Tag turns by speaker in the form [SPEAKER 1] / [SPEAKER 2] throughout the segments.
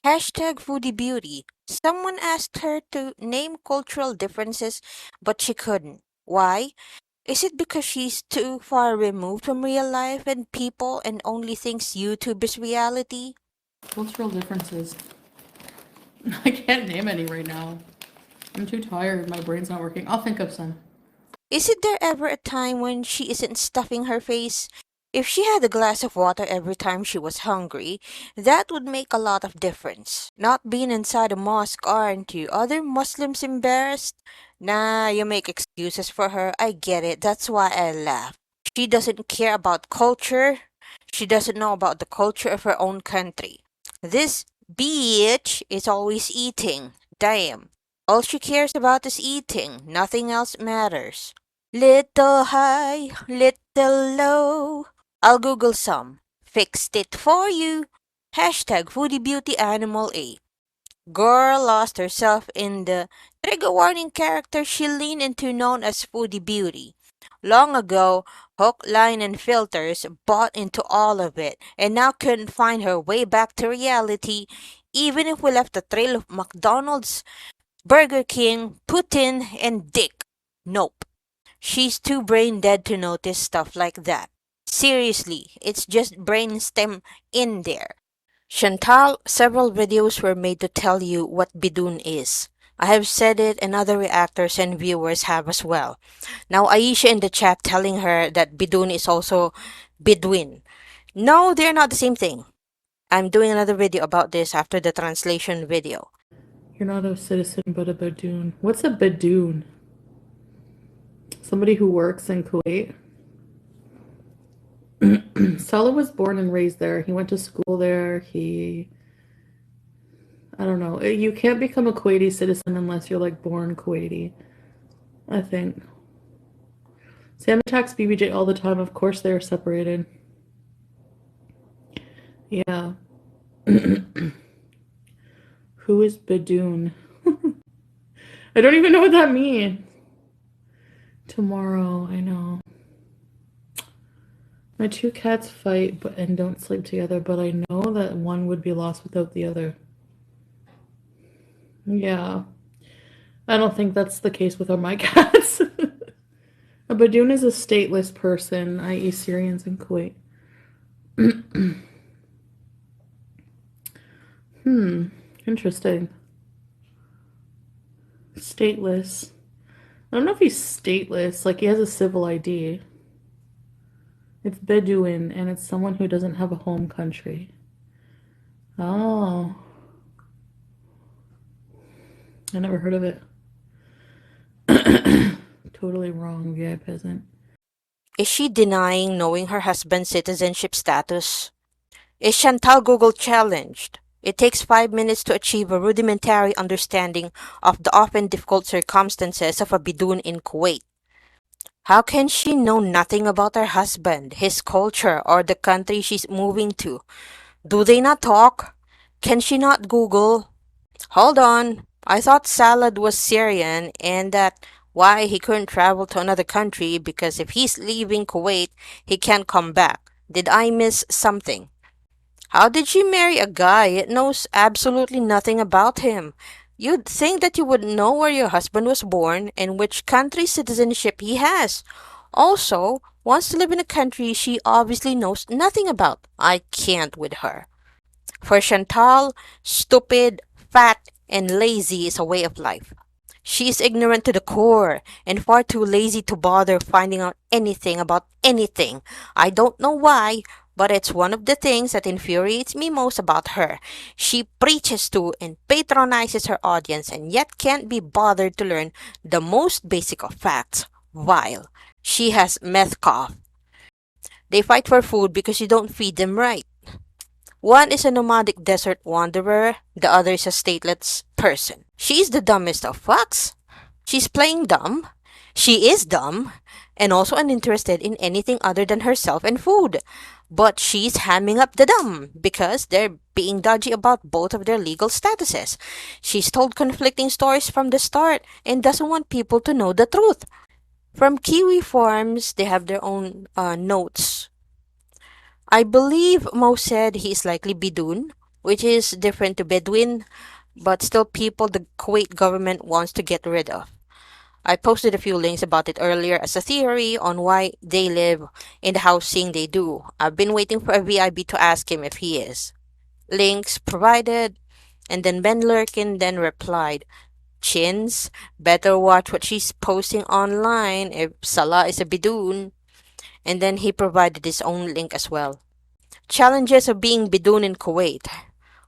[SPEAKER 1] Hashtag Foodie Beauty. Someone asked her to name cultural differences, but she couldn't. Why? Is it because she's too far removed from real life and people and only thinks YouTube is reality?
[SPEAKER 2] Cultural differences. I can't name any right now. I'm too tired. My brain's not working. I'll think of some.
[SPEAKER 1] Isn't there ever a time when she isn't stuffing her face? If she had a glass of water every time she was hungry, that would make a lot of difference. Not being inside a mosque, aren't you? Other Muslims embarrassed? Nah, you make excuses for her. I get it. That's why I laugh. She doesn't care about culture. She doesn't know about the culture of her own country. This bitch is always eating. Damn. All she cares about is eating. Nothing else matters. Little high, little low. I'll Google some. Fixed it for you. Hashtag Foodie Beauty Animal A. Girl lost herself in the trigger warning character she leaned into known as Foodie Beauty. Long ago, hook, line, and filters bought into all of it and now couldn't find her way back to reality, even if we left the trail of McDonald's, Burger King, Putin, and Dick. Nope. She's too brain dead to notice stuff like that. Seriously, it's just brainstem in there. Chantal, several videos were made to tell you what BEDOON is. I have said it and other reactors and viewers have as well. Now Aisha in the chat telling her that BEDOON is also Bedouin. No, they're not the same thing. I'm doing another video about this after the translation video.
[SPEAKER 2] You're not a citizen, but a badoon. What's a badoon? Somebody who works in Kuwait. Salah was born and raised there. He went to school there. I don't know. You can't become a Kuwaiti citizen unless you're like born Kuwaiti, I think. Sam attacks BBJ all the time. Of course they are separated. Yeah. Who is Badoon? I don't even know what that means. Tomorrow, I know. My two cats fight and don't sleep together, but I know that one would be lost without the other. Yeah. I don't think that's the case with all my cats. A Badoon is a stateless person, i.e. Syrians in Kuwait. Interesting. Stateless. I don't know if he's stateless, like he has a civil ID. It's Bedouin, and it's someone who doesn't have a home country. Oh. I never heard of it. Totally wrong, VI peasant.
[SPEAKER 1] Is she denying knowing her husband's citizenship status? Is Chantal Google challenged? It takes 5 minutes to achieve a rudimentary understanding of the often difficult circumstances of a Bedouin in Kuwait. How can she know nothing about her husband, his culture, or the country she's moving to? Do they not talk? Can she not Google? Hold on, I thought Salad was Syrian and that why he couldn't travel to another country because if he's leaving Kuwait, he can't come back. Did I miss something? How did she marry a guy that knows absolutely nothing about him? You'd think that you would know where your husband was born and which country's citizenship he has. Also, wants to live in a country she obviously knows nothing about. I can't with her. For Chantal, stupid, fat, and lazy is a way of life. She is ignorant to the core and far too lazy to bother finding out anything about anything. I don't know why, but it's one of the things that infuriates me most about her. She preaches to and patronizes her audience and yet can't be bothered to learn the most basic of facts, while she has meth cough. They fight for food because you don't feed them right. One is a nomadic desert wanderer, the other is a stateless person. She's the dumbest of fucks. She's playing dumb. She is dumb and also uninterested in anything other than herself and food. But she's hamming up the dumb because they're being dodgy about both of their legal statuses. She's told conflicting stories from the start and doesn't want people to know the truth. From Kiwi Farms, they have their own notes. I believe Mo said he is likely Bedouin. which is different to Bedouin, but still people the Kuwait government wants to get rid of. I posted a few links about it earlier as a theory on why they live in the housing they do. I've been waiting for a VIB to ask him if he is. Links provided, and then Ben Lurkin then replied, Chins, better watch what she's posting online if Salah is a Bidoon. And then he provided his own link as well. Challenges of being Bidoon in Kuwait.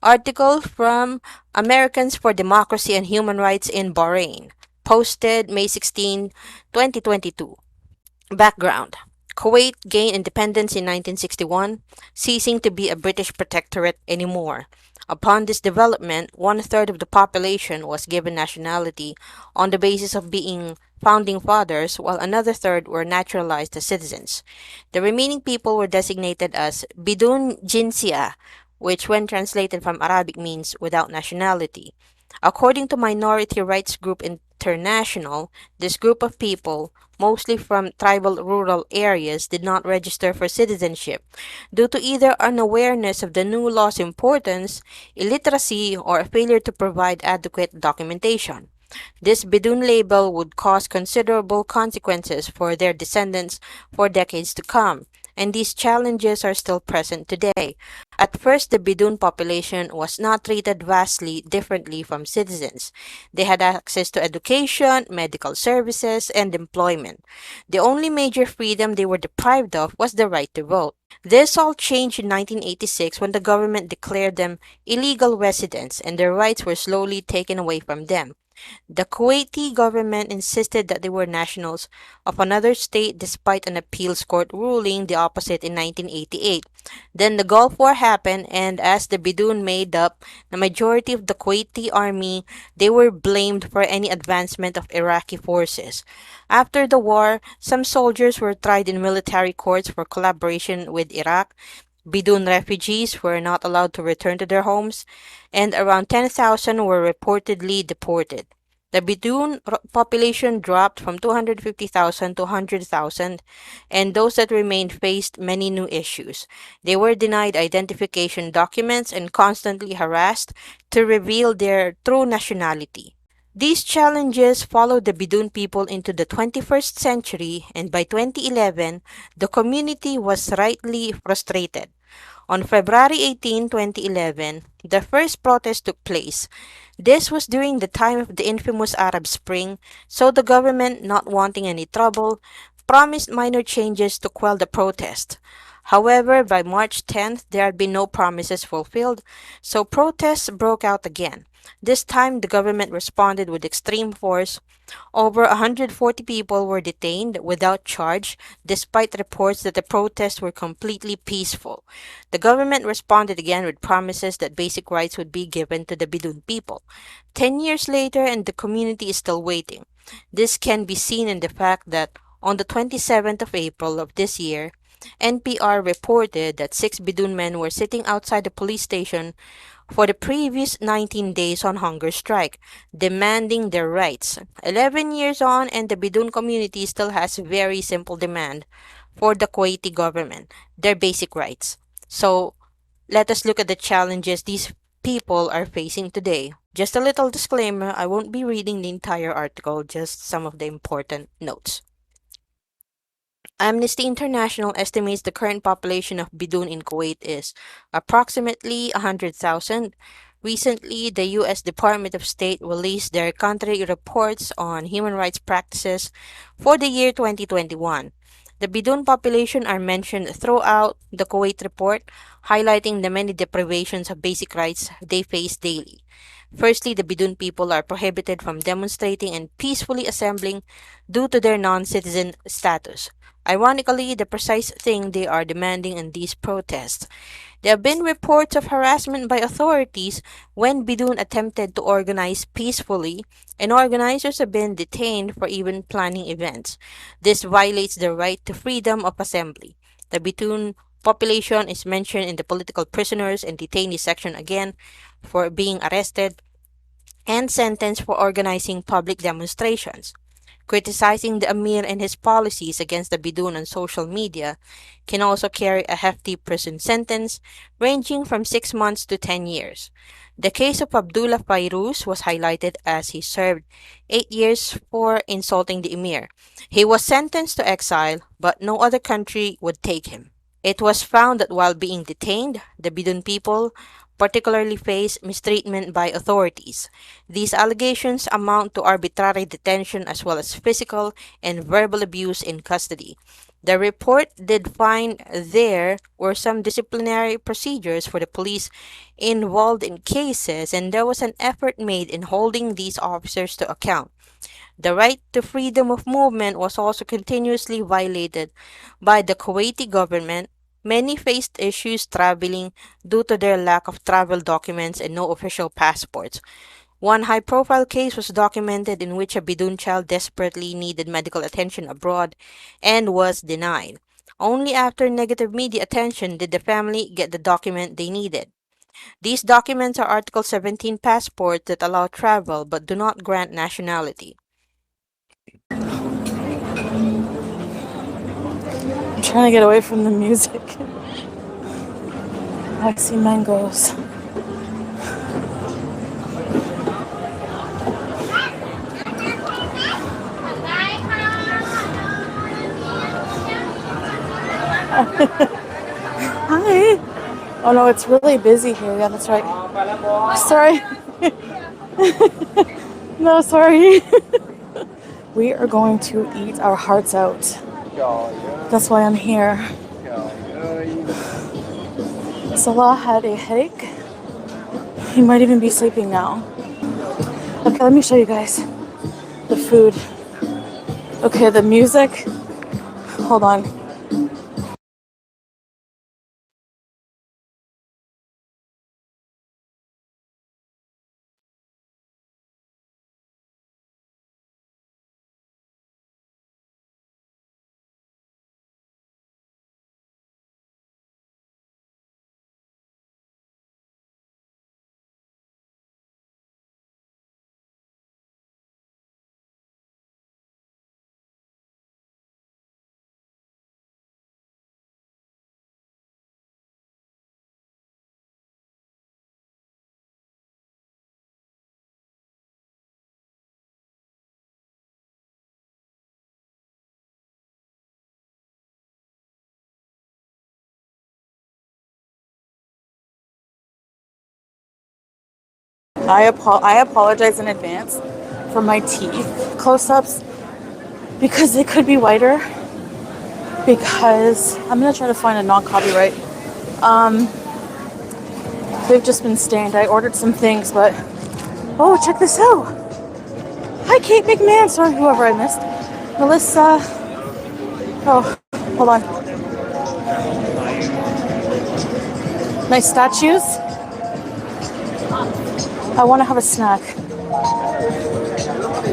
[SPEAKER 1] Article from Americans for Democracy and Human Rights in Bahrain. Posted May 16, 2022. Background. Kuwait gained independence in 1961, ceasing to be a British protectorate anymore. Upon this development, one-third of the population was given nationality on the basis of being founding fathers, while another third were naturalized as citizens. The remaining people were designated as Bidun Jinsia, which when translated from Arabic means without nationality. According to Minority Rights Group International, this group of people, mostly from tribal rural areas, did not register for citizenship due to either unawareness of the new law's importance, illiteracy, or a failure to provide adequate documentation. This Bidun label would cause considerable consequences for their descendants for decades to come, and these challenges are still present today. At first, the Bidun population was not treated vastly differently from citizens. They had access to education, medical services, and employment. The only major freedom they were deprived of was the right to vote. This all changed in 1986 when the government declared them illegal residents and their rights were slowly taken away from them. The Kuwaiti government insisted that they were nationals of another state despite an appeals court ruling the opposite in 1988. Then the Gulf War happened, and as the Bidoon made up the majority of the Kuwaiti army, they were blamed for any advancement of Iraqi forces. After the war, some soldiers were tried in military courts for collaboration with Iraq. Bidoon refugees were not allowed to return to their homes, and around 10,000 were reportedly deported. The Bidoon population dropped from 250,000 to 100,000, and those that remained faced many new issues. They were denied identification documents and constantly harassed to reveal their true nationality. These challenges followed the Bidoon people into the 21st century, and by 2011, the community was rightly frustrated. On February 18, 2011, the first protest took place. This was during the time of the infamous Arab Spring, so the government, not wanting any trouble, promised minor changes to quell the protest. However, by March 10th, there had been no promises fulfilled, so protests broke out again. This time, the government responded with extreme force. Over 140 people were detained without charge, despite reports that the protests were completely peaceful. The government responded again with promises that basic rights would be given to the Bidoon people. 10 years later, and the community is still waiting. This can be seen in the fact that on the 27th of April of this year, NPR reported that 6 Bidoon men were sitting outside the police station for the previous 19 days on hunger strike, demanding their rights. 11 years on, and the Bidoon community still has a very simple demand for the Kuwaiti government, their basic rights. So, let us look at the challenges these people are facing today. Just a little disclaimer, I won't be reading the entire article, just some of the important notes. Amnesty International estimates the current population of Bidoon in Kuwait is approximately 100,000. Recently, the U.S. Department of State released their country reports on human rights practices for the year 2021. The Bidoon population are mentioned throughout the Kuwait report, highlighting the many deprivations of basic rights they face daily. Firstly, the Bidoon people are prohibited from demonstrating and peacefully assembling due to their non-citizen status. Ironically, the precise thing they are demanding in these protests. There have been reports of harassment by authorities when Bidoon attempted to organize peacefully, and organizers have been detained for even planning events. This violates the right to freedom of assembly. The Bidoon population is mentioned in the political prisoners and detainees section again for being arrested and sentenced for organizing public demonstrations. Criticizing the Emir and his policies against the BEDOON on social media can also carry a hefty prison sentence ranging from 6 months to 10 years. The case of Abdullah Fairuz was highlighted as he served 8 years for insulting the Emir. He was sentenced to exile, but no other country would take him. It was found that while being detained, the BEDOON people particularly face mistreatment by authorities. These allegations amount to arbitrary detention as well as physical and verbal abuse in custody. The report did find there were some disciplinary procedures for the police involved in cases, and there was an effort made in holding these officers to account. The right to freedom of movement was also continuously violated by the Kuwaiti government. Many faced issues traveling due to their lack of travel documents and no official passports. One high-profile case was documented in which a BEDOON child desperately needed medical attention abroad and was denied. Only after negative media attention did the family get the document they needed. These documents are Article 17 passports that allow travel but do not grant nationality.
[SPEAKER 2] I'm trying to get away from the music. I see mangoes. Hi. Oh no, it's really busy here. Yeah, that's right. Sorry. No, sorry. We are going to eat our hearts out. That's why I'm here. Salah had a headache. He might even be sleeping now. Okay, let me show you guys the food. Okay, the music. Hold on. I apologize in advance for my teeth close-ups because they could be whiter. Because I'm gonna try to find a non-copyright. They've just been stained. I ordered some things, but oh, check this out! Hi, Kate McMahon. Sorry, whoever I missed. Melissa. Oh, hold on. Nice statues. I want to have a snack.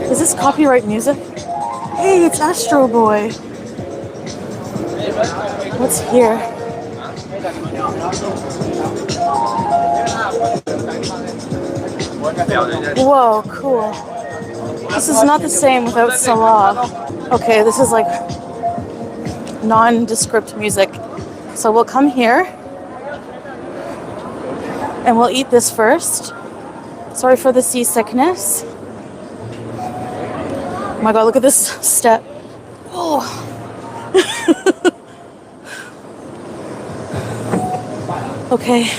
[SPEAKER 2] Is this copyright music? Hey, it's Astro Boy. What's here? Whoa, cool. This is not the same without Salah. Okay, this is like nondescript music. So we'll come here and we'll eat this first. Sorry for the seasickness. Oh my god, look at this step. Oh. Okay.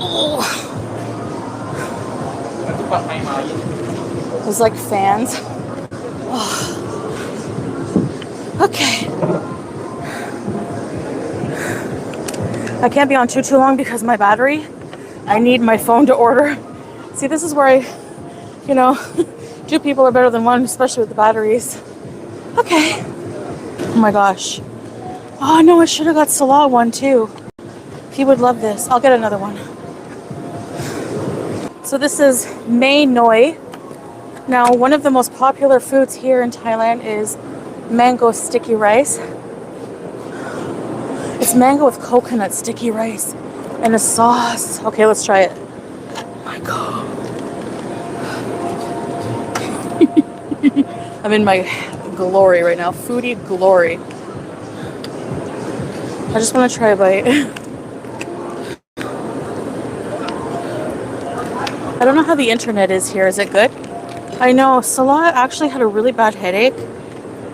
[SPEAKER 2] Oh. There's like fans. Oh. Okay. I can't be on too long because my battery. I need my phone to order. See, this is where I, two people are better than one, especially with the batteries. Okay. Oh my gosh. Oh no, I should have got Salah one too. He would love this. I'll get another one. So this is Mae Noi. Now, one of the most popular foods here in Thailand is mango sticky rice. It's mango with coconut sticky rice and a sauce. Okay, let's try it. Oh my god. I'm in my glory right now. Foodie glory. I just want to try a bite. I don't know how the internet is here. Is it good? I know Salah actually had a really bad headache,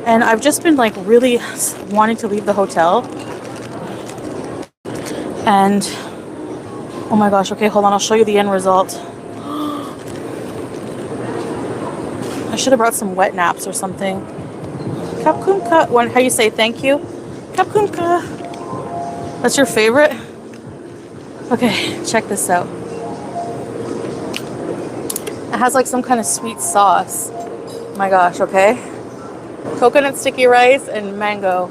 [SPEAKER 2] and I've just been like really wanting to leave the hotel. And oh my gosh, okay, hold on, I'll show you the end result. I should have brought some wet naps or something. Kapkunka, how you say thank you? Kapkunka. That's your favorite? Okay, check this out. It has like some kind of sweet sauce. Oh my gosh, okay. Coconut sticky rice and mango.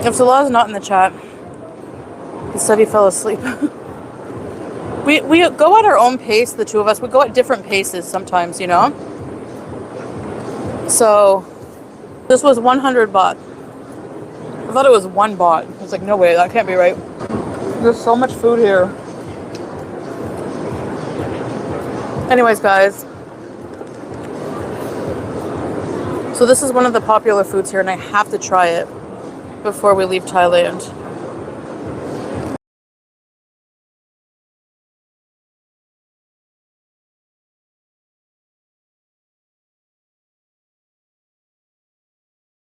[SPEAKER 2] If Salah's not in the chat, he said he fell asleep. We go at our own pace, the two of us. We go at different paces sometimes, you know? So, this was 100 baht. I thought it was 1 baht. I was like, no way, that can't be right. There's so much food here. Anyways, guys. So this is one of the popular foods here, and I have to try it before we leave Thailand.